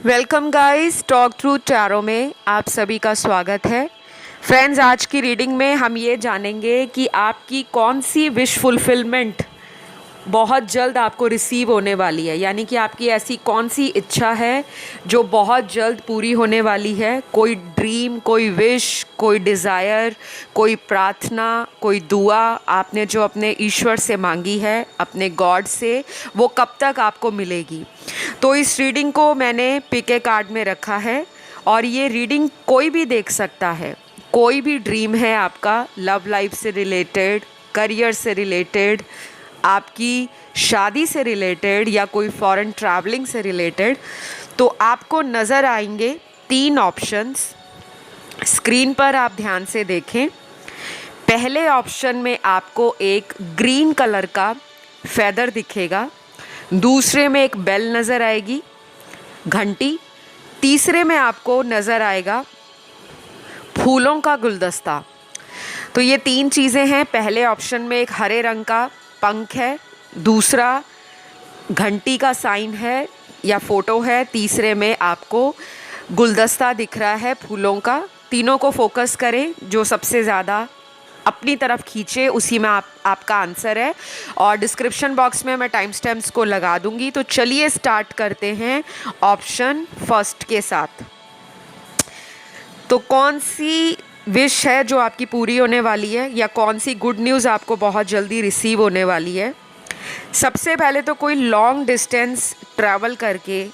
Welcome guys, talk through tarot में आप सभी का स्वागत है। फ्रेंड्स, आज की रीडिंग में हम ये जानेंगे कि आपकी कौन सी विश फुलफिलमेंट बहुत जल्द आपको रिसीव होने वाली है। यानी कि आपकी ऐसी कौन सी इच्छा है जो बहुत जल्द पूरी होने वाली है। कोई ड्रीम, कोई विश, कोई डिज़ायर, कोई प्रार्थना, कोई दुआ आपने जो अपने ईश्वर से मांगी है, अपने गॉड से, वो कब तक आपको मिलेगी। तो इस रीडिंग को मैंने पिके कार्ड में रखा है और ये रीडिंग कोई भी देख सकता है। कोई भी ड्रीम है आपका, लव लाइफ से रिलेटेड, करियर से रिलेटेड, आपकी शादी से रिलेटेड या कोई फॉरेन ट्रैवलिंग से रिलेटेड, तो आपको नज़र आएंगे 3 ऑप्शंस। स्क्रीन पर आप ध्यान से देखें। पहले ऑप्शन में आपको एक ग्रीन कलर का फेदर दिखेगा, दूसरे में एक बेल नज़र आएगी, घंटी, तीसरे में आपको नज़र आएगा फूलों का गुलदस्ता। तो ये 3 चीज़ें हैं। पहले ऑप्शन में एक हरे रंग का पंख है, दूसरा घंटी का साइन है या फोटो है, तीसरे में आपको गुलदस्ता दिख रहा है फूलों का। तीनों को फोकस करें, जो सबसे ज़्यादा अपनी तरफ खींचे उसी में आपका आंसर है। और डिस्क्रिप्शन बॉक्स में मैं टाइम स्टैम्प्स को लगा दूंगी। तो चलिए स्टार्ट करते हैं ऑप्शन फर्स्ट के साथ। तो कौन सी विश है जो आपकी पूरी होने वाली है या कौन सी गुड न्यूज़ आपको बहुत जल्दी रिसीव होने वाली है। सबसे पहले तो कोई लॉन्ग डिस्टेंस ट्रैवल करके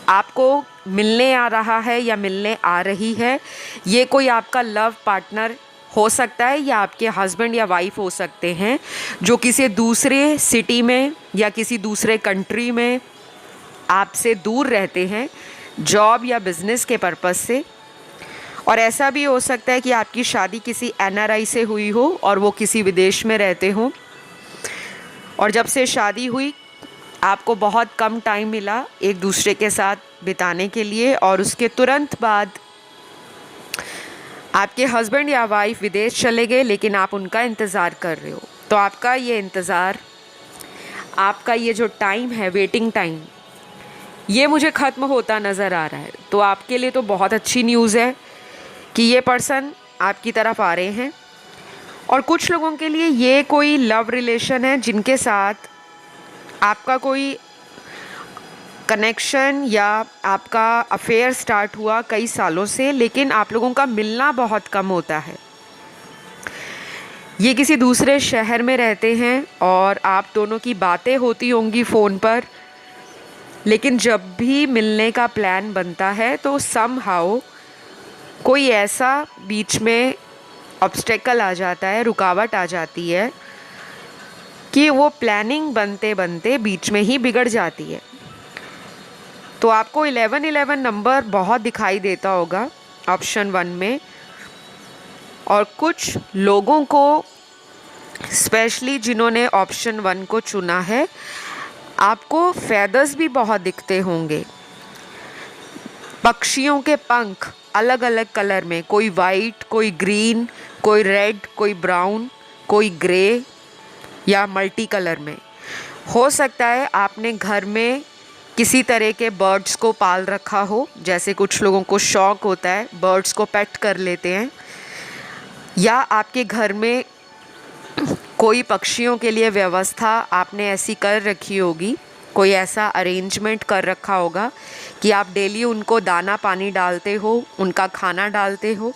आपको मिलने आ रहा है या मिलने आ रही है। ये कोई आपका लव पार्टनर हो सकता है या आपके हस्बैंड या वाइफ हो सकते हैं जो किसी दूसरे सिटी में या किसी दूसरे कंट्री में आपसे दूर रहते हैं, जॉब या बिजनेस के पर्पस से। और ऐसा भी हो सकता है कि आपकी शादी किसी एनआरआई से हुई हो और वो किसी विदेश में रहते हों, और जब से शादी हुई आपको बहुत कम टाइम मिला एक दूसरे के साथ बिताने के लिए, और उसके तुरंत बाद आपके हस्बैंड या वाइफ विदेश चले गए लेकिन आप उनका इंतज़ार कर रहे हो। तो आपका ये इंतज़ार, आपका ये जो टाइम है, वेटिंग टाइम, ये मुझे ख़त्म होता नज़र आ रहा है। तो आपके लिए तो बहुत अच्छी न्यूज़ है कि ये पर्सन आपकी तरफ आ रहे हैं। और कुछ लोगों के लिए ये कोई लव रिलेशन है जिनके साथ आपका कोई कनेक्शन या आपका अफेयर स्टार्ट हुआ कई सालों से, लेकिन आप लोगों का मिलना बहुत कम होता है। ये किसी दूसरे शहर में रहते हैं और आप दोनों की बातें होती होंगी फ़ोन पर, लेकिन जब भी मिलने का प्लान बनता है तो समहाउ कोई ऐसा बीच में ऑब्स्टेकल आ जाता है, रुकावट आ जाती है कि वो प्लानिंग बनते बनते बीच में ही बिगड़ जाती है। तो आपको 1111 नंबर बहुत दिखाई देता होगा ऑप्शन 1 में। और कुछ लोगों को, स्पेशली जिन्होंने ऑप्शन 1 को चुना है, आपको फेदर्स भी बहुत दिखते होंगे। पक्षियों के पंख अलग अलग कलर में, कोई वाइट, कोई ग्रीन, कोई रेड, कोई ब्राउन, कोई ग्रे या मल्टी कलर में। हो सकता है आपने घर में किसी तरह के बर्ड्स को पाल रखा हो, जैसे कुछ लोगों को शौक होता है बर्ड्स को पेट कर लेते हैं, या आपके घर में कोई पक्षियों के लिए व्यवस्था आपने ऐसी कर रखी होगी, कोई ऐसा अरेंजमेंट कर रखा होगा कि आप डेली उनको दाना पानी डालते हो, उनका खाना डालते हो।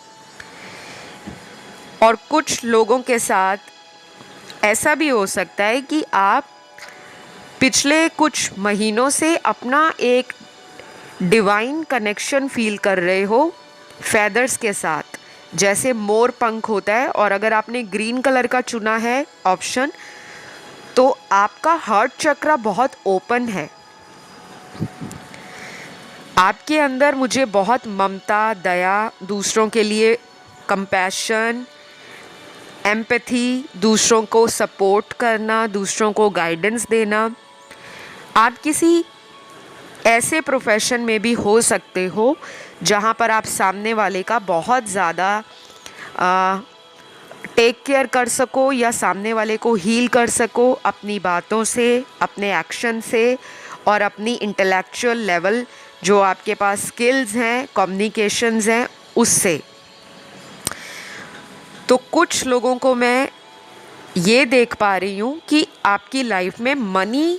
और कुछ लोगों के साथ ऐसा भी हो सकता है कि आप पिछले कुछ महीनों से अपना एक डिवाइन कनेक्शन फील कर रहे हो फेदर्स के साथ, जैसे मोर पंख होता है। और अगर आपने ग्रीन कलर का चुना है ऑप्शन, तो आपका हार्ट चक्र बहुत ओपन है। आपके अंदर मुझे बहुत ममता, दया, दूसरों के लिए कंपैशन, एम्पैथी, दूसरों को सपोर्ट करना, दूसरों को गाइडेंस देना। आप किसी ऐसे प्रोफेशन में भी हो सकते हो जहाँ पर आप सामने वाले का बहुत ज़्यादा टेक केयर कर सको या सामने वाले को हील कर सको अपनी बातों से, अपने एक्शन से और अपनी इंटेलेक्चुअल लेवल जो आपके पास स्किल्स हैं, कम्युनिकेशंस हैं, उससे। तो कुछ लोगों को मैं ये देख पा रही हूँ कि आपकी लाइफ में मनी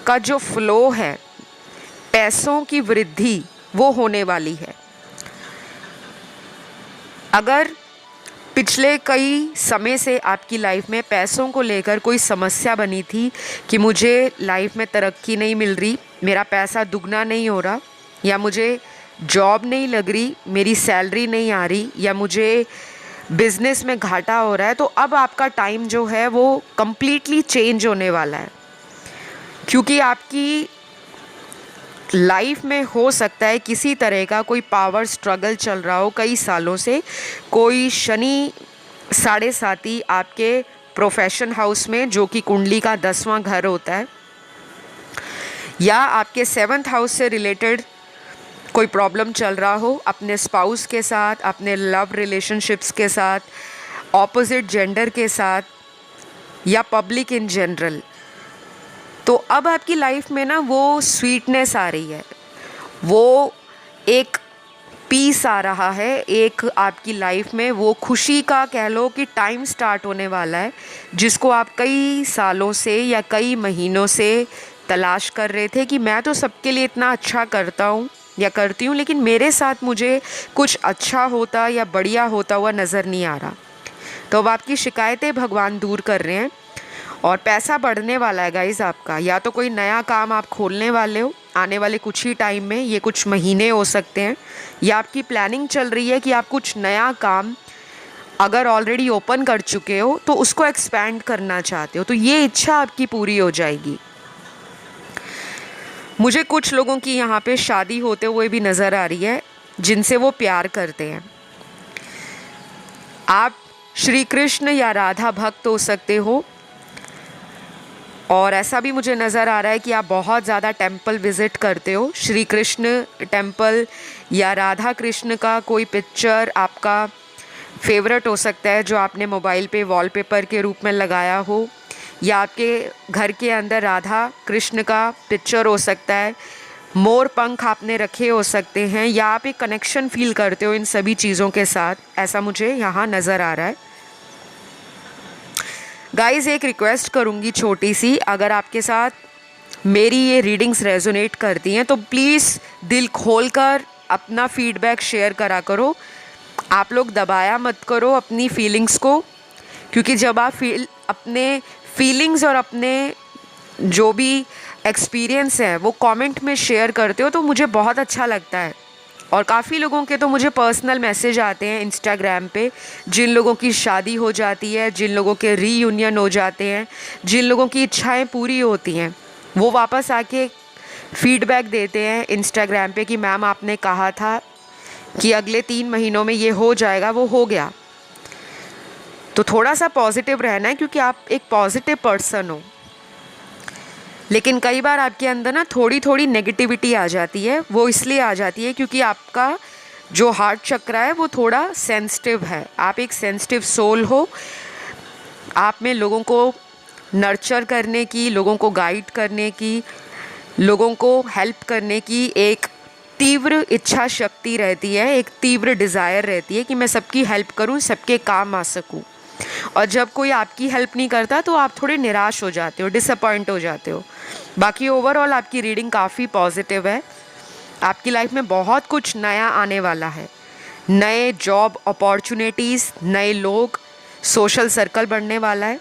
का जो फ्लो है, पैसों की वृद्धि, वो होने वाली है। अगर पिछले कई समय से आपकी लाइफ में पैसों को लेकर कोई समस्या बनी थी कि मुझे लाइफ में तरक्की नहीं मिल रही, मेरा पैसा दुगना नहीं हो रहा, या मुझे जॉब नहीं लग रही, मेरी सैलरी नहीं आ रही, या मुझे बिज़नेस में घाटा हो रहा है, तो अब आपका टाइम जो है वो कम्प्लीटली चेंज होने वाला है। क्योंकि आपकी लाइफ में हो सकता है किसी तरह का कोई पावर स्ट्रगल चल रहा हो कई सालों से, कोई शनि साढ़े साथी आपके प्रोफेशन हाउस में, जो कि कुंडली का 10वां घर होता है, या आपके 7th हाउस से रिलेटेड कोई प्रॉब्लम चल रहा हो अपने स्पाउस के साथ, अपने लव रिलेशनशिप्स के साथ, ऑपोजिट जेंडर के साथ, या पब्लिक इन जनरल। तो अब आपकी लाइफ में ना वो स्वीटनेस आ रही है, वो एक पीस आ रहा है, एक आपकी लाइफ में वो खुशी का कह लो कि टाइम स्टार्ट होने वाला है, जिसको आप कई सालों से या कई महीनों से तलाश कर रहे थे कि मैं तो सबके लिए इतना अच्छा करता हूँ या करती हूँ, लेकिन मेरे साथ मुझे कुछ अच्छा होता या बढ़िया होता हुआ नज़र नहीं आ रहा। तो अब आपकी शिकायतें भगवान दूर कर रहे हैं और पैसा बढ़ने वाला है गाइज़ आपका। या तो कोई नया काम आप खोलने वाले हो आने वाले कुछ ही टाइम में, ये कुछ महीने हो सकते हैं, या आपकी प्लानिंग चल रही है कि आप कुछ नया काम अगर ऑलरेडी ओपन कर चुके हो तो उसको एक्सपैंड करना चाहते हो, तो ये इच्छा आपकी पूरी हो जाएगी। मुझे कुछ लोगों की यहाँ पे शादी होते हुए भी नज़र आ रही है, जिनसे वो प्यार करते हैं। आप श्री कृष्ण या राधा भक्त हो सकते हो, और ऐसा भी मुझे नज़र आ रहा है कि आप बहुत ज़्यादा टेंपल विज़िट करते हो। श्री कृष्ण टेंपल या राधा कृष्ण का कोई पिक्चर आपका फेवरेट हो सकता है, जो आपने मोबाइल पे वॉलपेपर के रूप में लगाया हो, या आपके घर के अंदर राधा कृष्ण का पिक्चर हो सकता है, मोर पंख आपने रखे हो सकते हैं, या आप एक कनेक्शन फील करते हो इन सभी चीज़ों के साथ, ऐसा मुझे यहाँ नज़र आ रहा है। गाइज़, एक रिक्वेस्ट करूँगी छोटी सी, अगर आपके साथ मेरी ये रीडिंग्स रेजोनेट करती हैं तो प्लीज़ दिल खोलकर अपना फीडबैक शेयर करा करो। आप लोग दबाया मत करो अपनी फीलिंग्स को, क्योंकि जब आप अपने फीलिंग्स और अपने जो भी एक्सपीरियंस है वो कमेंट में शेयर करते हो तो मुझे बहुत अच्छा लगता है। और काफ़ी लोगों के तो मुझे पर्सनल मैसेज आते हैं इंस्टाग्राम पे, जिन लोगों की शादी हो जाती है, जिन लोगों के रीयूनियन हो जाते हैं, जिन लोगों की इच्छाएं पूरी होती हैं, वो वापस आके फीडबैक देते हैं इंस्टाग्राम पे कि मैम आपने कहा था कि अगले 3 महीनों में ये हो जाएगा, वो हो गया। तो थोड़ा सा पॉजिटिव रहना है, क्योंकि आप एक पॉजिटिव पर्सन हो। लेकिन कई बार आपके अंदर ना थोड़ी थोड़ी नेगेटिविटी आ जाती है। वो इसलिए आ जाती है क्योंकि आपका जो हार्ट चक्र है वो थोड़ा सेंसिटिव है। आप एक सेंसिटिव सोल हो, आप में लोगों को नर्चर करने की, लोगों को गाइड करने की, लोगों को हेल्प करने की एक तीव्र इच्छा शक्ति रहती है, एक तीव्र डिज़ायर रहती है कि मैं सबकी हेल्प करूं, सबके काम आ सकूं। और जब कोई आपकी हेल्प नहीं करता तो आप थोड़े निराश हो जाते हो, डिसअपॉइंट हो जाते हो। बाकी ओवरऑल आपकी रीडिंग काफ़ी पॉजिटिव है। आपकी लाइफ में बहुत कुछ नया आने वाला है, नए जॉब अपॉर्चुनिटीज़, नए लोग, सोशल सर्कल बढ़ने वाला है,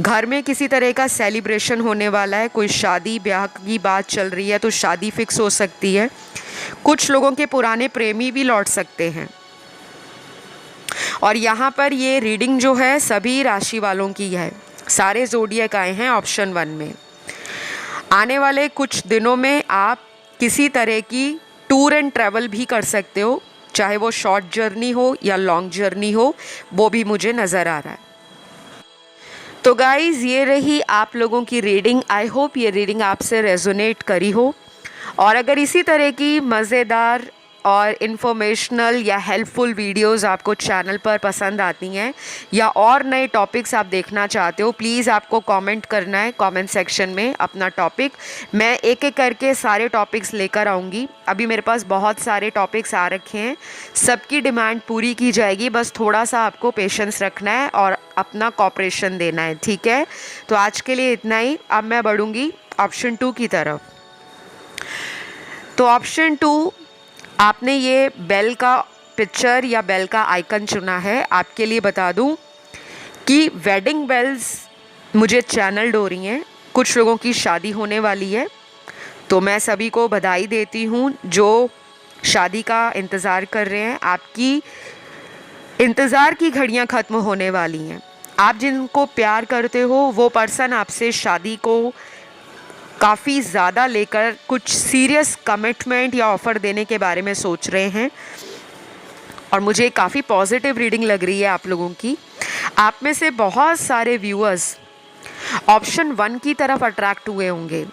घर में किसी तरह का सेलिब्रेशन होने वाला है। कोई शादी ब्याह की बात चल रही है तो शादी फिक्स हो सकती है। कुछ लोगों के पुराने प्रेमी भी लौट सकते हैं। और यहाँ पर ये रीडिंग जो है सभी राशि वालों की है, सारे ज़ोडिएक आए हैं ऑप्शन 1 में। आने वाले कुछ दिनों में आप किसी तरह की टूर एंड ट्रैवल भी कर सकते हो, चाहे वो शॉर्ट जर्नी हो या लॉन्ग जर्नी हो, वो भी मुझे नज़र आ रहा है। तो गाइज़, ये रही आप लोगों की रीडिंग। आई होप ये रीडिंग आपसे रेजोनेट करी हो। और अगर इसी तरह की मज़ेदार और इन्फॉर्मेशनल या हेल्पफुल वीडियोस आपको चैनल पर पसंद आती हैं या और नए टॉपिक्स आप देखना चाहते हो, प्लीज़ आपको कमेंट करना है कमेंट सेक्शन में अपना टॉपिक। मैं एक एक करके सारे टॉपिक्स लेकर आऊँगी। अभी मेरे पास बहुत सारे टॉपिक्स आ रखे हैं, सबकी डिमांड पूरी की जाएगी, बस थोड़ा सा आपको पेशेंस रखना है और अपना कॉपरेशन देना है, ठीक है। तो आज के लिए इतना ही। अब मैं बढ़ूँगी ऑप्शन 2 की तरफ। तो ऑप्शन 2, आपने ये बेल का पिक्चर या बेल का आइकन चुना है। आपके लिए बता दूं कि वेडिंग बेल्स मुझे चैनल हो रही हैं, कुछ लोगों की शादी होने वाली है, तो मैं सभी को बधाई देती हूं जो शादी का इंतज़ार कर रहे हैं। आपकी इंतज़ार की घड़ियां ख़त्म होने वाली हैं। आप जिनको प्यार करते हो वो पर्सन आपसे शादी को काफ़ी ज़्यादा लेकर कुछ सीरियस कमिटमेंट या ऑफ़र देने के बारे में सोच रहे हैं और मुझे काफ़ी पॉजिटिव रीडिंग लग रही है आप लोगों की। आप में से बहुत सारे व्यूअर्स ऑप्शन 1 की तरफ अट्रैक्ट हुए होंगे,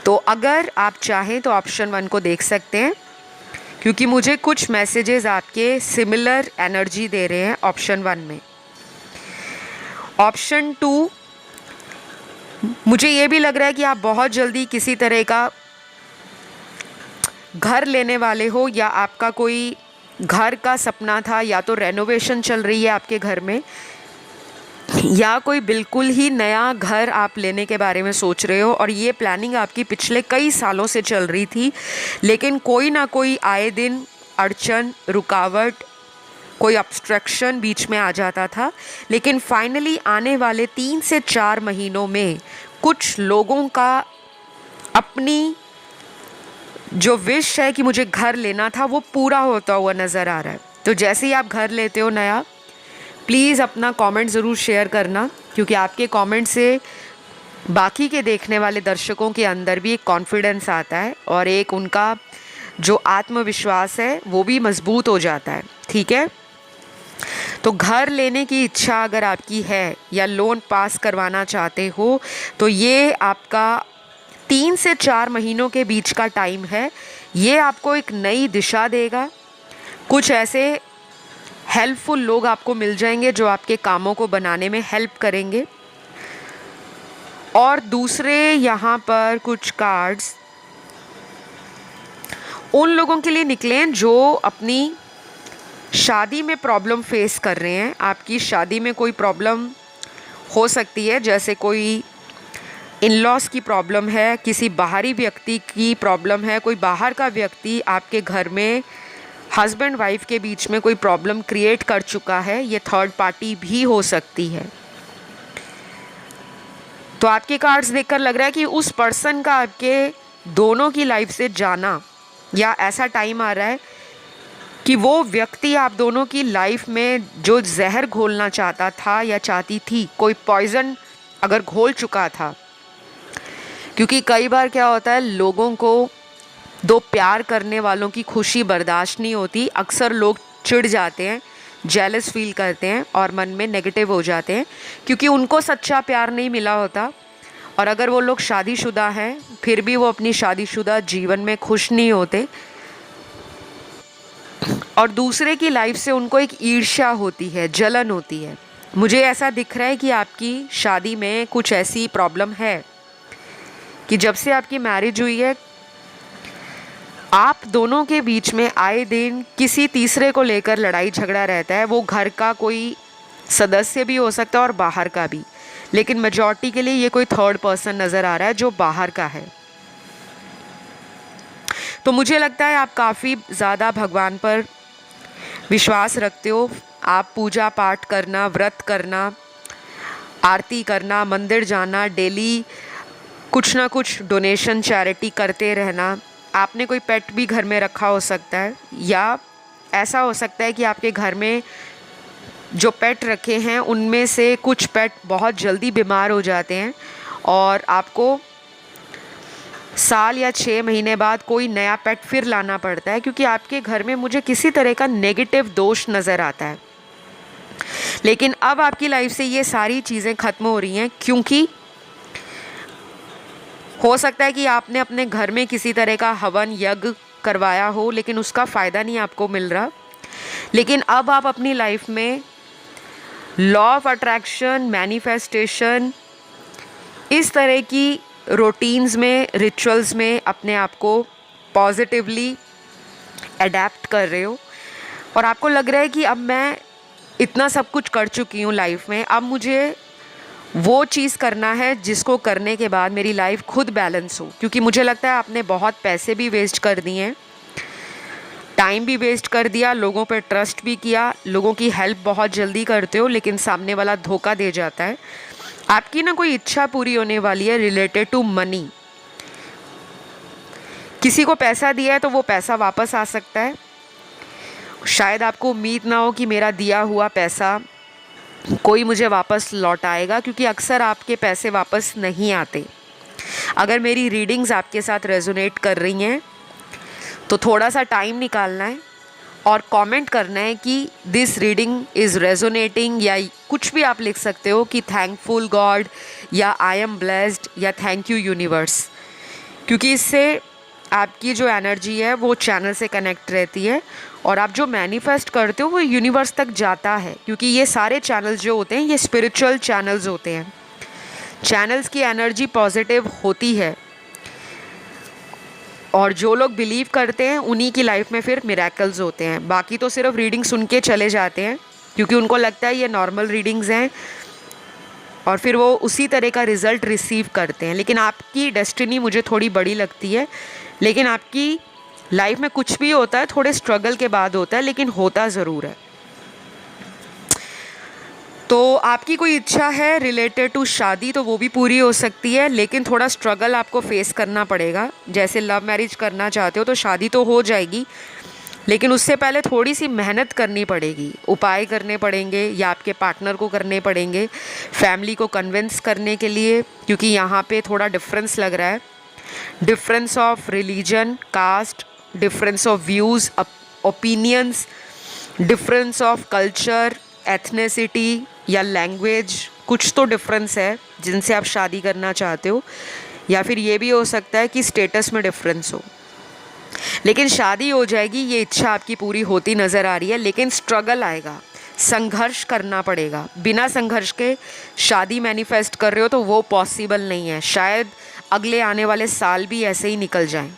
तो अगर आप चाहें तो ऑप्शन 1 को देख सकते हैं, क्योंकि मुझे कुछ मैसेजेस आपके सिमिलर एनर्जी दे रहे हैं ऑप्शन 1 में। ऑप्शन 2, मुझे ये भी लग रहा है कि आप बहुत जल्दी किसी तरह का घर लेने वाले हो, या आपका कोई घर का सपना था, या तो रेनोवेशन चल रही है आपके घर में, या कोई बिल्कुल ही नया घर आप लेने के बारे में सोच रहे हो और ये प्लानिंग आपकी पिछले कई सालों से चल रही थी, लेकिन कोई ना कोई आए दिन अड़चन, रुकावट, कोई ऑब्स्ट्रक्शन बीच में आ जाता था। लेकिन फाइनली आने वाले 3 से 4 महीनों में कुछ लोगों का अपनी जो विश है कि मुझे घर लेना था वो पूरा होता हुआ नज़र आ रहा है। तो जैसे ही आप घर लेते हो नया, प्लीज़ अपना कमेंट ज़रूर शेयर करना, क्योंकि आपके कमेंट से बाकी के देखने वाले दर्शकों के अंदर भी एक कॉन्फिडेंस आता है और एक उनका जो आत्मविश्वास है वो भी मजबूत हो जाता है, ठीक है। तो घर लेने की इच्छा अगर आपकी है या लोन पास करवाना चाहते हो, तो ये आपका 3 से 4 महीनों के बीच का टाइम है। ये आपको एक नई दिशा देगा। कुछ ऐसे हेल्पफुल लोग आपको मिल जाएंगे जो आपके कामों को बनाने में हेल्प करेंगे। और दूसरे यहाँ पर कुछ कार्ड्स उन लोगों के लिए निकले हैं जो अपनी शादी में प्रॉब्लम फेस कर रहे हैं। आपकी शादी में कोई प्रॉब्लम हो सकती है, जैसे कोई इन लॉस की प्रॉब्लम है, किसी बाहरी व्यक्ति की प्रॉब्लम है, कोई बाहर का व्यक्ति आपके घर में हस्बैंड वाइफ के बीच में कोई प्रॉब्लम क्रिएट कर चुका है। ये थर्ड पार्टी भी हो सकती है। तो आपके कार्ड्स देखकर लग रहा है कि उस पर्सन का आपके दोनों की लाइफ से जाना, या ऐसा टाइम आ रहा है कि वो व्यक्ति आप दोनों की लाइफ में जो जहर घोलना चाहता था या चाहती थी, कोई पॉइज़न अगर घोल चुका था। क्योंकि कई बार क्या होता है, लोगों को दो प्यार करने वालों की खुशी बर्दाश्त नहीं होती। अक्सर लोग चिढ़ जाते हैं, जेलस फील करते हैं और मन में नेगेटिव हो जाते हैं, क्योंकि उनको सच्चा प्यार नहीं मिला होता। और अगर वो लोग शादीशुदा हैं फिर भी वो अपनी शादीशुदा जीवन में खुश नहीं होते और दूसरे की लाइफ से उनको एक ईर्ष्या होती है, जलन होती है। मुझे ऐसा दिख रहा है कि आपकी शादी में कुछ ऐसी प्रॉब्लम है कि जब से आपकी मैरिज हुई है, आप दोनों के बीच में आए दिन किसी तीसरे को लेकर लड़ाई झगड़ा रहता है। वो घर का कोई सदस्य भी हो सकता है और बाहर का भी, लेकिन मेजॉरिटी के लिए ये कोई थर्ड पर्सन नज़र आ रहा है जो बाहर का है। तो मुझे लगता है आप काफ़ी ज़्यादा भगवान पर विश्वास रखते हो। आप पूजा पाठ करना, व्रत करना, आरती करना, मंदिर जाना, डेली कुछ ना कुछ डोनेशन, चैरिटी करते रहना। आपने कोई पेट भी घर में रखा हो सकता है, या ऐसा हो सकता है कि आपके घर में जो पेट रखे हैं उनमें से कुछ पेट बहुत जल्दी बीमार हो जाते हैं और आपको साल या 6 महीने बाद कोई नया पेट फिर लाना पड़ता है, क्योंकि आपके घर में मुझे किसी तरह का नेगेटिव दोष नज़र आता है। लेकिन अब आपकी लाइफ से ये सारी चीज़ें ख़त्म हो रही हैं, क्योंकि हो सकता है कि आपने अपने घर में किसी तरह का हवन यज्ञ करवाया हो लेकिन उसका फ़ायदा नहीं आपको मिल रहा, लेकिन अब आप अपनी लाइफ में लॉ ऑफ अट्रैक्शन, मैनिफेस्टेशन, इस तरह की रूटीन्स में, रिचुअल्स में अपने आप को पॉजिटिवली अडेप्ट कर रहे हो और आपको लग रहा है कि अब मैं इतना सब कुछ कर चुकी हूँ लाइफ में, अब मुझे वो चीज़ करना है जिसको करने के बाद मेरी लाइफ खुद बैलेंस हो। क्योंकि मुझे लगता है आपने बहुत पैसे भी वेस्ट कर दिए हैं, टाइम भी वेस्ट कर दिया, लोगों पे ट्रस्ट भी किया, लोगों की हेल्प बहुत जल्दी करते हो लेकिन सामने वाला धोखा दे जाता है। आपकी ना कोई इच्छा पूरी होने वाली है रिलेटेड टू मनी। किसी को पैसा दिया है तो वो पैसा वापस आ सकता है। शायद आपको उम्मीद ना हो कि मेरा दिया हुआ पैसा कोई मुझे वापस लौटाएगा, क्योंकि अक्सर आपके पैसे वापस नहीं आते। अगर मेरी रीडिंग्स आपके साथ रेजोनेट कर रही हैं तो थोड़ा सा टाइम निकालना है और कमेंट करना है कि दिस रीडिंग इज़ रेजोनेटिंग, या कुछ भी आप लिख सकते हो कि थैंकफुल गॉड या आई एम ब्लेस्ड या थैंक यू यूनिवर्स, क्योंकि इससे आपकी जो एनर्जी है वो चैनल से कनेक्ट रहती है और आप जो मैनिफेस्ट करते हो वो यूनिवर्स तक जाता है। क्योंकि ये सारे चैनल्स जो होते हैं ये स्पिरिचुअल चैनल्स होते हैं। चैनल्स की एनर्जी पॉजिटिव होती है और जो लोग बिलीव करते हैं उन्हीं की लाइफ में फिर मिरेकल्स होते हैं। बाकी तो सिर्फ रीडिंग सुन के चले जाते हैं क्योंकि उनको लगता है ये नॉर्मल रीडिंग्स हैं और फिर वो उसी तरह का रिज़ल्ट रिसीव करते हैं। लेकिन आपकी डेस्टिनी मुझे थोड़ी बड़ी लगती है। लेकिन आपकी लाइफ में कुछ भी होता है थोड़े स्ट्रगल के बाद होता है, लेकिन होता ज़रूर है। तो आपकी कोई इच्छा है रिलेटेड टू शादी तो वो भी पूरी हो सकती है, लेकिन थोड़ा स्ट्रगल आपको फेस करना पड़ेगा। जैसे लव मैरिज करना चाहते हो तो शादी तो हो जाएगी, लेकिन उससे पहले थोड़ी सी मेहनत करनी पड़ेगी, उपाय करने पड़ेंगे या आपके पार्टनर को करने पड़ेंगे फैमिली को कन्विंस करने के लिए, क्योंकि यहाँ पे थोड़ा डिफरेंस लग रहा है। Difference of religion, caste, difference of views, opinions, difference of culture, ethnicity या लैंग्वेज, कुछ तो डिफरेंस है जिनसे आप शादी करना चाहते हो। या फिर ये भी हो सकता है कि स्टेटस में डिफरेंस हो। लेकिन शादी हो जाएगी, ये इच्छा आपकी पूरी होती नज़र आ रही है, लेकिन स्ट्रगल आएगा, संघर्ष करना पड़ेगा। बिना संघर्ष के शादी मैनिफेस्ट कर रहे हो तो वो पॉसिबल नहीं है। शायद अगले आने वाले साल भी ऐसे ही निकल जाएं।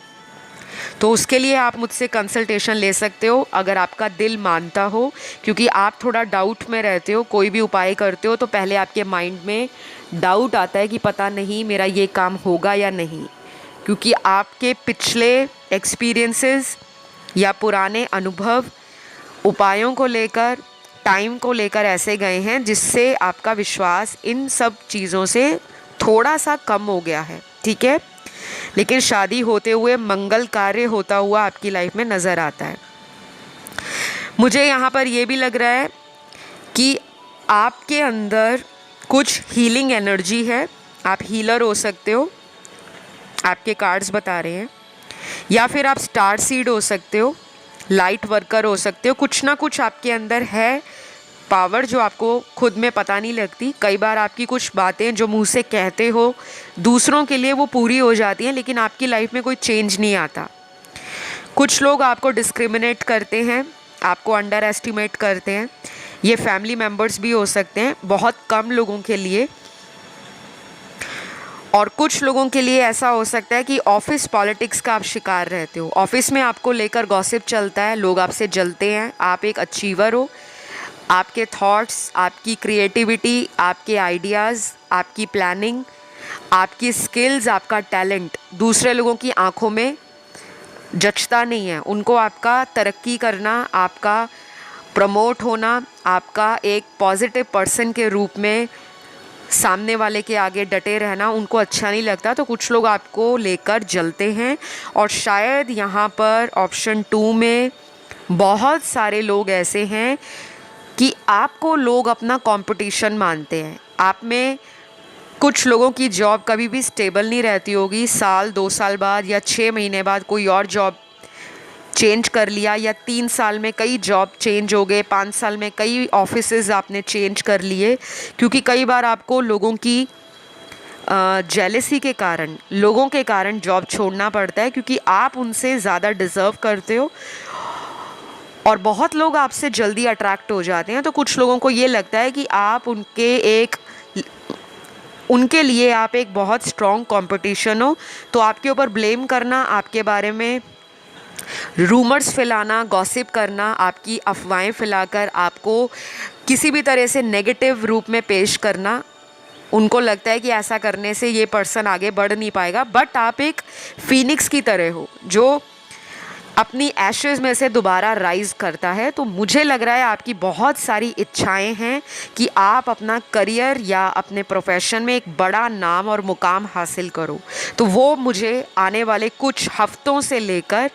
तो उसके लिए आप मुझसे कंसल्टेशन ले सकते हो अगर आपका दिल मानता हो, क्योंकि आप थोड़ा डाउट में रहते हो। कोई भी उपाय करते हो तो पहले आपके माइंड में डाउट आता है कि पता नहीं मेरा ये काम होगा या नहीं, क्योंकि आपके पिछले एक्सपीरियंसेस या पुराने अनुभव उपायों को लेकर, टाइम को लेकर ऐसे गए हैं जिससे आपका विश्वास इन सब चीज़ों से थोड़ा सा कम हो गया है। ठीक है, लेकिन शादी होते हुए मंगल कार्य होता हुआ आपकी लाइफ में नज़र आता है। मुझे यहाँ पर ये भी लग रहा है कि आपके अंदर कुछ हीलिंग एनर्जी है। आप हीलर हो सकते हो, आपके कार्ड्स बता रहे हैं, या फिर आप स्टार सीड हो सकते हो, लाइट वर्कर हो सकते हो। कुछ ना कुछ आपके अंदर है पावर जो आपको खुद में पता नहीं लगती। कई बार आपकी कुछ बातें जो मुंह से कहते हो दूसरों के लिए वो पूरी हो जाती हैं, लेकिन आपकी लाइफ में कोई चेंज नहीं आता। कुछ लोग आपको डिस्क्रिमिनेट करते हैं, आपको अंडर एस्टिमेट करते हैं। ये फैमिली मेम्बर्स भी हो सकते हैं, बहुत कम लोगों के लिए। और कुछ लोगों के लिए ऐसा हो सकता है कि ऑफिस पॉलिटिक्स का आप शिकार रहते हो। ऑफिस में आपको लेकर गॉसिप चलता है, लोग आपसे जलते हैं। आप एक अचीवर हो, आपके थॉट्स, आपकी क्रिएटिविटी, आपके आइडियाज़, आपकी प्लानिंग, आपकी स्किल्स, आपका टैलेंट दूसरे लोगों की आंखों में जचता नहीं है। उनको आपका तरक्की करना, आपका प्रमोट होना, आपका एक पॉजिटिव पर्सन के रूप में सामने वाले के आगे डटे रहना उनको अच्छा नहीं लगता। तो कुछ लोग आपको लेकर जलते हैं। और शायद यहाँ पर ऑप्शन 2 में बहुत सारे लोग ऐसे हैं कि आपको लोग अपना कंपटीशन मानते हैं। आप में कुछ लोगों की जॉब कभी भी स्टेबल नहीं रहती होगी। साल 2 साल बाद या 6 महीने बाद कोई और जॉब चेंज कर लिया, या 3 साल में कई जॉब चेंज हो गए, 5 साल में कई ऑफिसेज आपने चेंज कर लिए, क्योंकि कई बार आपको लोगों की जेलेसी के कारण, लोगों के कारण जॉब छोड़ना पड़ता है, क्योंकि आप उनसे ज़्यादा डिज़र्व करते हो और बहुत लोग आपसे जल्दी अट्रैक्ट हो जाते हैं। तो कुछ लोगों को ये लगता है कि आप उनके लिए आप एक बहुत स्ट्रॉन्ग कंपटीशन हो, तो आपके ऊपर ब्लेम करना, आपके बारे में रूमर्स फैलाना, गॉसिप करना, आपकी अफवाहें फैलाकर आपको किसी भी तरह से नेगेटिव रूप में पेश करना, उनको लगता है कि ऐसा करने से ये पर्सन आगे बढ़ नहीं पाएगा। बट आप एक फीनिक्स की तरह हो जो अपनी एशेज़ में से दोबारा राइज करता है। तो मुझे लग रहा है आपकी बहुत सारी इच्छाएं हैं कि आप अपना करियर या अपने प्रोफेशन में एक बड़ा नाम और मुकाम हासिल करो। तो वो मुझे आने वाले कुछ हफ्तों से लेकर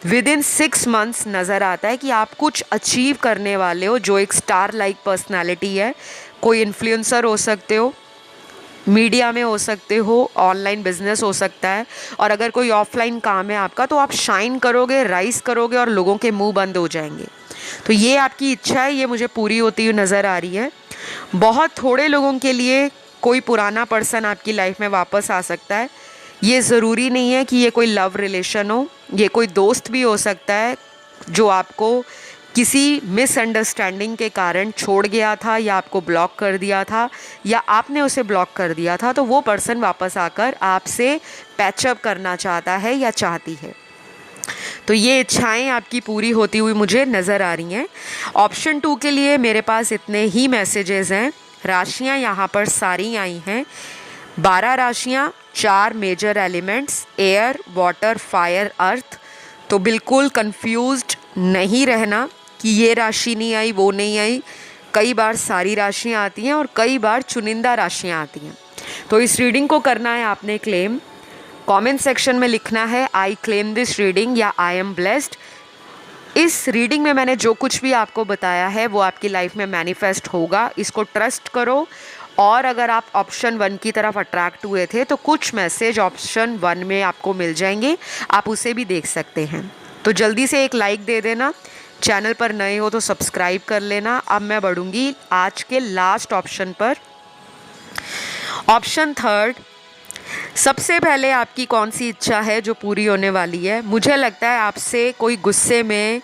विदिन 6 मंथ्स नज़र आता है कि आप कुछ अचीव करने वाले हो, जो एक स्टार लाइक पर्सनालिटी है। कोई इन्फ्लुएंसर हो सकते हो, मीडिया में हो सकते हो, ऑनलाइन बिजनेस हो सकता है, और अगर कोई ऑफलाइन काम है आपका तो आप शाइन करोगे, राइज करोगे और लोगों के मुंह बंद हो जाएंगे। तो ये आपकी इच्छा है, ये मुझे पूरी होती हुई नज़र आ रही है। बहुत थोड़े लोगों के लिए कोई पुराना पर्सन आपकी लाइफ में वापस आ सकता है। ये ज़रूरी नहीं है कि ये कोई लव रिलेशन हो, ये कोई दोस्त भी हो सकता है जो आपको किसी मिसअंडरस्टैंडिंग के कारण छोड़ गया था या आपको ब्लॉक कर दिया था या आपने उसे ब्लॉक कर दिया था। तो वो पर्सन वापस आकर आपसे पैचअप करना चाहता है या चाहती है। तो ये इच्छाएं आपकी पूरी होती हुई मुझे नज़र आ रही हैं। ऑप्शन 2 के लिए मेरे पास इतने ही मैसेजेस हैं। राशियां यहाँ पर सारी आई हैं, 12 राशियाँ, 4 major elements, air, water, fire, earth. तो बिल्कुल कंफ्यूज्ड नहीं रहना कि ये राशि नहीं आई, वो नहीं आई। कई बार सारी राशियाँ आती हैं और कई बार चुनिंदा राशियाँ आती हैं। तो इस रीडिंग को करना है आपने क्लेम। कमेंट सेक्शन में लिखना है आई क्लेम दिस रीडिंग या आई एम ब्लेस्ड। इस रीडिंग में मैंने जो कुछ भी आपको बताया है वो आपकी लाइफ में मैनिफेस्ट होगा, इसको ट्रस्ट करो। और अगर आप ऑप्शन 1 की तरफ अट्रैक्ट हुए थे तो कुछ मैसेज ऑप्शन 1 में आपको मिल जाएंगे, आप उसे भी देख सकते हैं। तो जल्दी से एक लाइक दे देना, चैनल पर नए हो तो सब्सक्राइब कर लेना। अब मैं बढ़ूंगी आज के लास्ट ऑप्शन पर, ऑप्शन 3। सबसे पहले आपकी कौन सी इच्छा है जो पूरी होने वाली है? मुझे लगता है आपसे कोई गुस्से में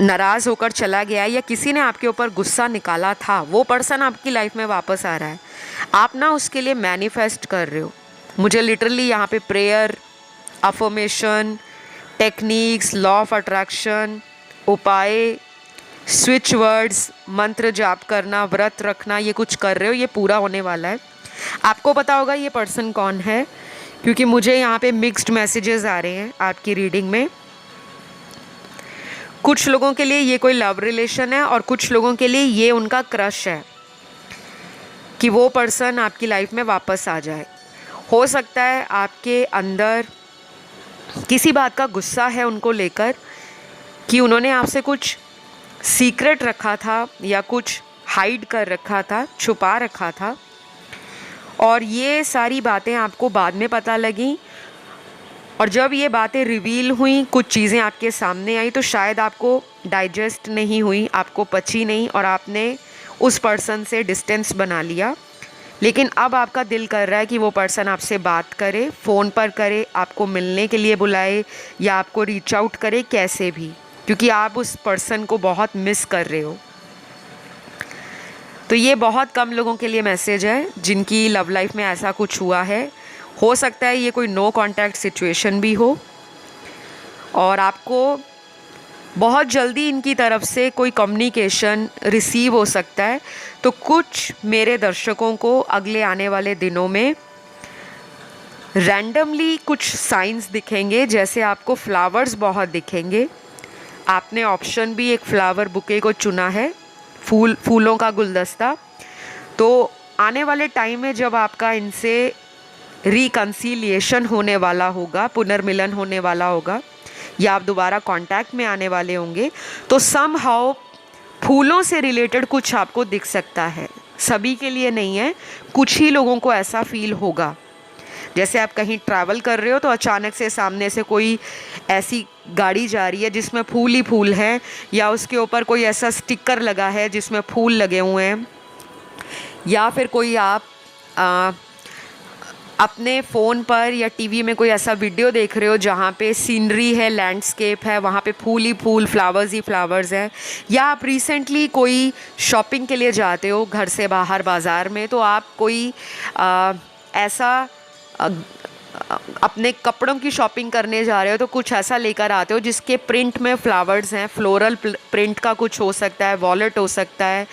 नाराज़ होकर चला गया है या किसी ने आपके ऊपर गुस्सा निकाला था, वो पर्सन आपकी लाइफ में वापस आ रहा है। आप ना उसके लिए मैनिफेस्ट कर रहे हो। मुझे लिटरली यहाँ पे prayer, affirmation, techniques, law of attraction, उपाय, स्विच वर्ड्स, मंत्र जाप करना, व्रत रखना, ये कुछ कर रहे हो, ये पूरा होने वाला है। आपको पता होगा ये पर्सन कौन है, क्योंकि मुझे यहाँ पे मिक्स्ड मैसेजेस आ रहे हैं आपकी रीडिंग में। कुछ लोगों के लिए ये कोई लव रिलेशन है और कुछ लोगों के लिए ये उनका क्रश है कि वो पर्सन आपकी लाइफ में वापस आ जाए। हो सकता है आपके अंदर किसी बात का गुस्सा है उनको लेकर कि उन्होंने आपसे कुछ सीक्रेट रखा था या कुछ हाइड कर रखा था, छुपा रखा था, और ये सारी बातें आपको बाद में पता लगी। और जब ये बातें रिवील हुई, कुछ चीज़ें आपके सामने आई, तो शायद आपको डाइजेस्ट नहीं हुई, आपको पची नहीं और आपने उस पर्सन से डिस्टेंस बना लिया। लेकिन अब आपका दिल कर रहा है कि वो पर्सन आपसे बात करे, फ़ोन पर करे, आपको मिलने के लिए बुलाए या आपको रीच आउट करे कैसे भी, क्योंकि आप उस पर्सन को बहुत मिस कर रहे हो। तो ये बहुत कम लोगों के लिए मैसेज है जिनकी लव लाइफ में ऐसा कुछ हुआ है। हो सकता है ये कोई नो कांटेक्ट सिचुएशन भी हो और आपको बहुत जल्दी इनकी तरफ से कोई कम्युनिकेशन रिसीव हो सकता है। तो कुछ मेरे दर्शकों को अगले आने वाले दिनों में रैंडमली कुछ साइंस दिखेंगे, जैसे आपको फ्लावर्स बहुत दिखेंगे। आपने ऑप्शन भी एक फ्लावर बुके को चुना है, फूलों का गुलदस्ता। तो आने वाले टाइम में जब आपका इनसे रिकन्सिलिएशन होने वाला होगा, पुनर्मिलन होने वाला होगा या आप दोबारा कांटेक्ट में आने वाले होंगे, तो समहाउ फूलों से रिलेटेड कुछ आपको दिख सकता है। सभी के लिए नहीं है, कुछ ही लोगों को ऐसा फील होगा। जैसे आप कहीं ट्रैवल कर रहे हो तो अचानक से सामने से कोई ऐसी गाड़ी जा रही है जिसमें फूल ही फूल हैं, या उसके ऊपर कोई ऐसा स्टिकर लगा है जिसमें फूल लगे हुए हैं, या फिर कोई आप अपने फ़ोन पर या टीवी में कोई ऐसा वीडियो देख रहे हो जहाँ पे सीनरी है, लैंडस्केप है, वहाँ पे फूल ही फूल, फ्लावर्स ही फ्लावर्स हैं, या आप रिसेंटली कोई शॉपिंग के लिए जाते हो घर से बाहर बाज़ार में, तो आप कोई ऐसा अपने कपड़ों की शॉपिंग करने जा रहे हो तो कुछ ऐसा लेकर आते हो जिसके प्रिंट में फ्लावर्स हैं, फ्लोरल प्रिंट का कुछ हो सकता है, वॉलेट हो सकता है,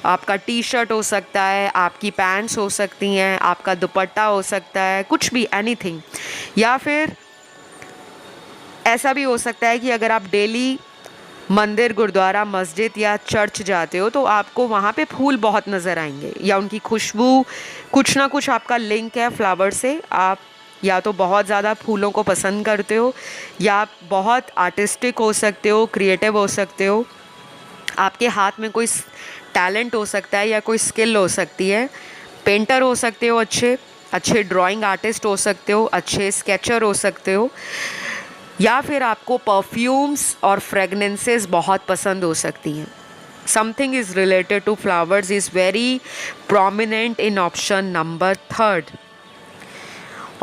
आपका टी शर्ट हो सकता है, आपकी पैंट्स हो सकती हैं, आपका दुपट्टा हो सकता है, कुछ भी, एनीथिंग। या फिर ऐसा भी हो सकता है कि अगर आप डेली मंदिर, गुरुद्वारा, मस्जिद या चर्च जाते हो तो आपको वहाँ पे फूल बहुत नज़र आएंगे, या उनकी खुशबू, कुछ ना कुछ आपका लिंक है फ्लावर से। आप या तो बहुत ज़्यादा फूलों को पसंद करते हो, या आप बहुत आर्टिस्टिक हो सकते हो, क्रिएटिव हो सकते हो, आपके हाथ में कोई टैलेंट हो सकता है या कोई स्किल हो सकती है, पेंटर हो सकते हो, अच्छे अच्छे ड्राइंग आर्टिस्ट हो सकते हो, अच्छे स्केचर हो सकते हो, या फिर आपको परफ्यूम्स और फ्रेगनेंसेस बहुत पसंद हो सकती हैं। Something is related to flowers is very prominent in option number 3।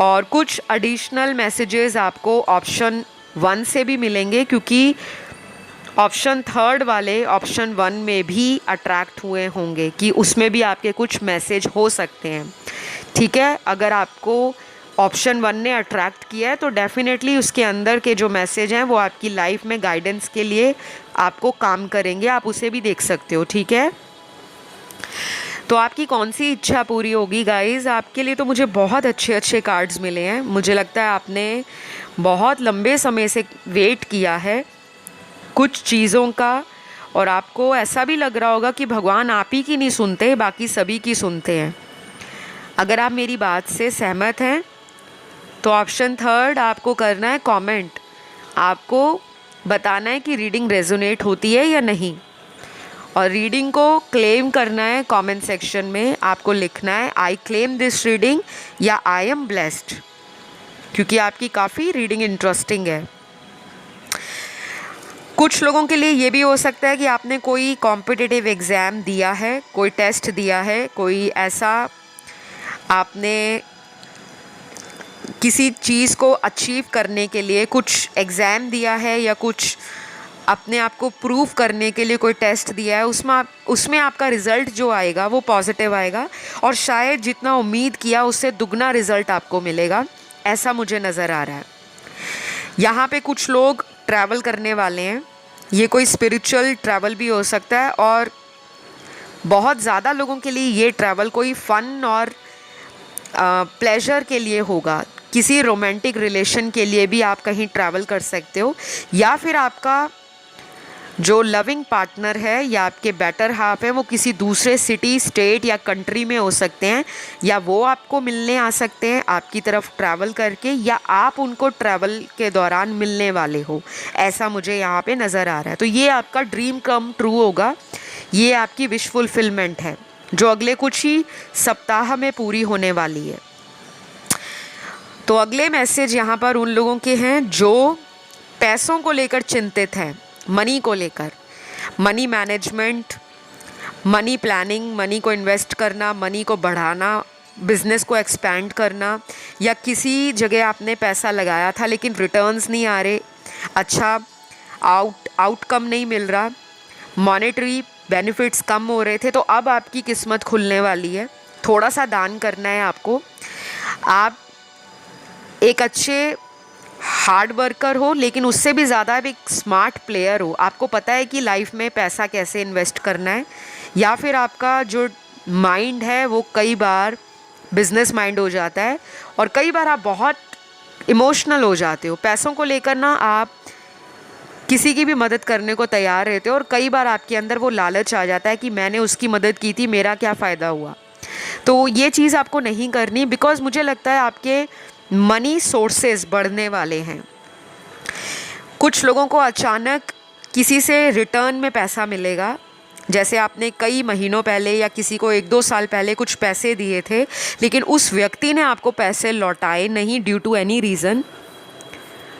और कुछ एडिशनल मैसेजेस आपको ऑप्शन 1 से भी मिलेंगे, क्योंकि ऑप्शन 3 वाले ऑप्शन 1 में भी अट्रैक्ट हुए होंगे कि उसमें भी आपके कुछ मैसेज हो सकते हैं। ठीक है, अगर आपको ऑप्शन 1 ने अट्रैक्ट किया है तो डेफिनेटली उसके अंदर के जो मैसेज हैं वो आपकी लाइफ में गाइडेंस के लिए आपको काम करेंगे, आप उसे भी देख सकते हो। ठीक है, तो आपकी कौन सी इच्छा पूरी होगी गाइस? आपके लिए तो मुझे बहुत अच्छे अच्छे कार्ड्स मिले हैं। मुझे लगता है आपने बहुत लंबे समय से वेट किया है कुछ चीज़ों का, और आपको ऐसा भी लग रहा होगा कि भगवान आप ही की नहीं सुनते, बाकी सभी की सुनते हैं। अगर आप मेरी बात से सहमत हैं तो ऑप्शन 3 आपको करना है कमेंट। आपको बताना है कि रीडिंग रेजोनेट होती है या नहीं, और रीडिंग को क्लेम करना है कमेंट सेक्शन में। आपको लिखना है आई क्लेम दिस रीडिंग या आई एम ब्लेस्ड, क्योंकि आपकी काफ़ी रीडिंग इंटरेस्टिंग है। कुछ लोगों के लिए ये भी हो सकता है कि आपने कोई कॉम्पिटिटिव एग्ज़ाम दिया है, कोई टेस्ट दिया है, कोई ऐसा आपने किसी चीज़ को अचीव करने के लिए कुछ एग्ज़ाम दिया है, या कुछ अपने आप को प्रूव करने के लिए कोई टेस्ट दिया है। उसमें आपका रिज़ल्ट जो आएगा वो पॉजिटिव आएगा, और शायद जितना उम्मीद किया उससे दुगना रिज़ल्ट आपको मिलेगा, ऐसा मुझे नज़र आ रहा है। यहाँ पे कुछ लोग ट्रैवल करने वाले हैं, ये कोई स्पिरिचुअल ट्रैवल भी हो सकता है, और बहुत ज़्यादा लोगों के लिए ये ट्रैवल कोई फ़न और प्लेजर के लिए होगा। किसी रोमांटिक रिलेशन के लिए भी आप कहीं ट्रैवल कर सकते हो, या फिर आपका जो लविंग पार्टनर है या आपके बेटर हाफ है वो किसी दूसरे सिटी, स्टेट या कंट्री में हो सकते हैं, या वो आपको मिलने आ सकते हैं आपकी तरफ ट्रैवल करके, या आप उनको ट्रैवल के दौरान मिलने वाले हो, ऐसा मुझे यहाँ पे नज़र आ रहा है। तो ये आपका ड्रीम कम ट्रू होगा, ये आपकी विश फुलफिलमेंट है जो अगले कुछ ही सप्ताह में पूरी होने वाली है। तो अगले मैसेज यहाँ पर उन लोगों के हैं जो पैसों को लेकर चिंतित हैं, मनी को लेकर, money management, money planning, money को इन्वेस्ट करना, मनी को बढ़ाना, बिज़नेस को एक्सपैंड करना, या किसी जगह आपने पैसा लगाया था लेकिन रिटर्न्स नहीं आ रहे, अच्छा आउटकम नहीं मिल रहा, मॉनेटरी बेनिफिट्स कम हो रहे थे, तो अब आपकी किस्मत खुलने वाली है। थोड़ा सा दान करना है आपको। आप एक अच्छे हार्ड वर्कर हो, लेकिन उससे भी ज़्यादा आप एक स्मार्ट प्लेयर हो। आपको पता है कि लाइफ में पैसा कैसे इन्वेस्ट करना है, या फिर आपका जो माइंड है वो कई बार बिजनेस माइंड हो जाता है, और कई बार आप बहुत इमोशनल हो जाते हो पैसों को लेकर ना, आप किसी की भी मदद करने को तैयार रहते हो, और कई बार आपके अंदर वो लालच आ जाता है कि मैंने उसकी मदद की थी, मेरा क्या फ़ायदा हुआ। तो ये चीज़ आपको नहीं करनी, बिकॉज़ मुझे लगता है आपके मनी सोर्सेज बढ़ने वाले हैं। कुछ लोगों को अचानक किसी से रिटर्न में पैसा मिलेगा, जैसे आपने कई महीनों पहले या किसी को 1-2 साल पहले कुछ पैसे दिए थे, लेकिन उस व्यक्ति ने आपको पैसे लौटाए नहीं ड्यू टू एनी रीज़न,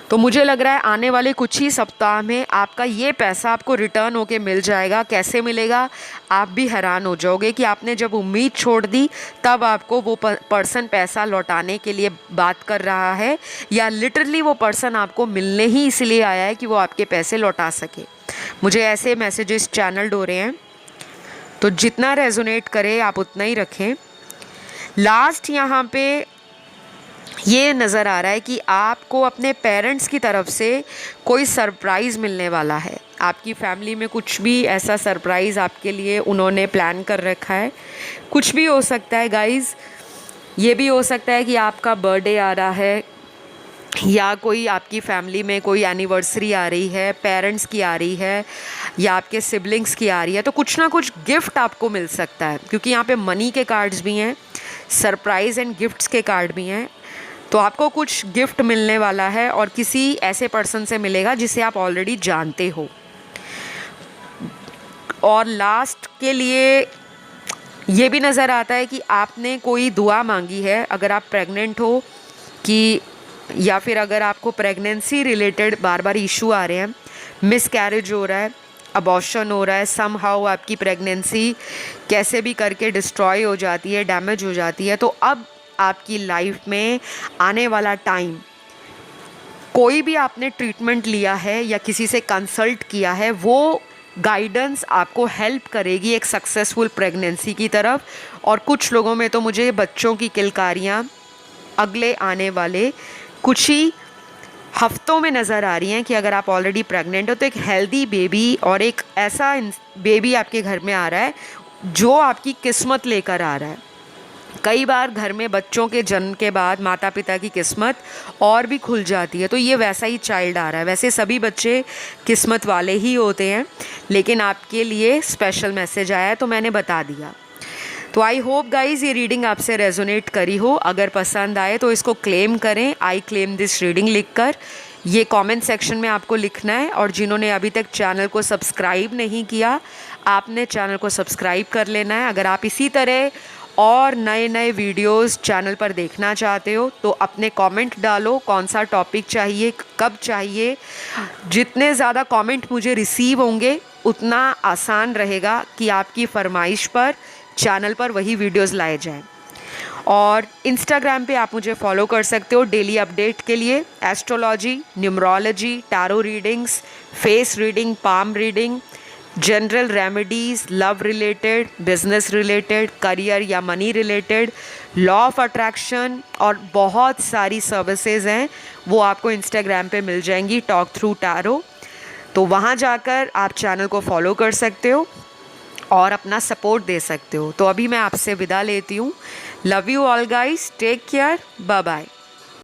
तो मुझे लग रहा है आने वाले कुछ ही सप्ताह में आपका ये पैसा आपको रिटर्न होके मिल जाएगा। कैसे मिलेगा आप भी हैरान हो जाओगे कि आपने जब उम्मीद छोड़ दी तब आपको वो पर्सन पैसा लौटाने के लिए बात कर रहा है, या लिटरली वो पर्सन आपको मिलने ही इसलिए आया है कि वो आपके पैसे लौटा सके। मुझे ऐसे मैसेजेस चैनल्ड हो रहे हैं, तो जितना रेजोनेट करे आप उतना ही रखें। लास्ट यहाँ पे ये नज़र आ रहा है कि आपको अपने पेरेंट्स की तरफ से कोई सरप्राइज़ मिलने वाला है। आपकी फैमिली में कुछ भी ऐसा सरप्राइज़ आपके लिए उन्होंने प्लान कर रखा है। कुछ भी हो सकता है गाइज़, ये भी हो सकता है कि आपका बर्थडे आ रहा है, या कोई आपकी फैमिली में कोई एनिवर्सरी आ रही है, पेरेंट्स की आ रही है, या आपके सिबलिंग्स की आ रही है। तो कुछ ना कुछ गिफ्ट आपको मिल सकता है, क्योंकि यहाँ पे मनी के कार्ड्स भी हैं, सरप्राइज़ एंड गिफ्ट्स के कार्ड भी हैं। तो आपको कुछ गिफ्ट मिलने वाला है और किसी ऐसे पर्सन से मिलेगा जिसे आप ऑलरेडी जानते हो। और लास्ट के लिए ये भी नज़र आता है कि आपने कोई दुआ मांगी है, अगर आप प्रेग्नेंट हो कि, या फिर अगर आपको प्रेगनेंसी रिलेटेड बार बार इशू आ रहे हैं, मिसकैरेज हो रहा है, अबॉर्शन हो रहा है, समहाउ आपकी प्रेगनेंसी कैसे भी करके डिस्ट्रॉय हो जाती है, डैमेज हो जाती है, तो अब आपकी लाइफ में आने वाला टाइम, कोई भी आपने ट्रीटमेंट लिया है या किसी से कंसल्ट किया है, वो गाइडेंस आपको हेल्प करेगी एक सक्सेसफुल प्रेगनेंसी की तरफ। और कुछ लोगों में तो मुझे बच्चों की किलकारियाँ अगले आने वाले कुछ ही हफ्तों में नज़र आ रही हैं कि अगर आप ऑलरेडी प्रेग्नेंट हो तो एक हेल्दी बेबी और एक ऐसा बेबी आपके घर में आ रहा है जो आपकी किस्मत लेकर आ रहा है। कई बार घर में बच्चों के जन्म के बाद माता पिता की किस्मत और भी खुल जाती है, तो ये वैसा ही चाइल्ड आ रहा है। वैसे सभी बच्चे किस्मत वाले ही होते हैं, लेकिन आपके लिए स्पेशल मैसेज आया है तो मैंने बता दिया। तो आई होप गाइज़ ये रीडिंग आपसे रेजोनेट करी हो। अगर पसंद आए तो इसको क्लेम करें, आई क्लेम दिस रीडिंग लिखकर। ये कमेंट सेक्शन में आपको लिखना है। और जिन्होंने अभी तक चैनल को सब्सक्राइब नहीं किया, आपने चैनल को सब्सक्राइब कर लेना है। अगर आप इसी तरह और नए नए वीडियोस चैनल पर देखना चाहते हो तो अपने कमेंट डालो, कौन सा टॉपिक चाहिए, कब चाहिए। जितने ज़्यादा कमेंट मुझे रिसीव होंगे उतना आसान रहेगा कि आपकी फरमाइश पर चैनल पर वही वीडियोस लाए जाएं। और इंस्टाग्राम पे आप मुझे फॉलो कर सकते हो डेली अपडेट के लिए। Astrology, numerology, tarot readings, face reading, palm reading, general remedies, love related, business related, career या money related, law of attraction और बहुत सारी सर्विसेज हैं, वो आपको इंस्टाग्राम पे मिल जाएंगी, टॉक थ्रू टैरो। तो वहाँ जाकर आप चैनल को फॉलो कर सकते हो और अपना सपोर्ट दे सकते हो। तो अभी मैं आपसे विदा लेती हूँ। Love you all guys, take care, bye bye.